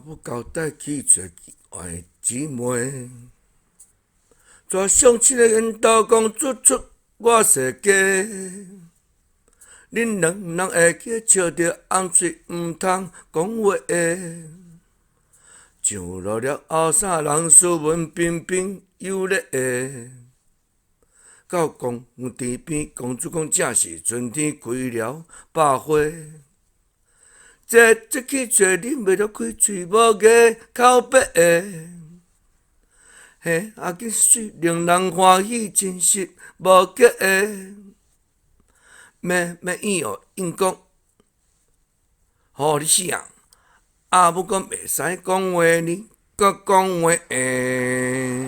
要交代去找我的姊妹，带相亲的引导讲出我世界。恁两人会记笑着红嘴，毋通讲话的。上路了后，啥人斯文彬彬有礼的？到公田边，公主讲正是春天开了百花。这去找恁袂了开嘴无牙口白的。嘿，紧水令人欢喜，真实无假的。要应哦，应讲，互你死啊！啊，不讲袂使讲话，你搁讲话诶。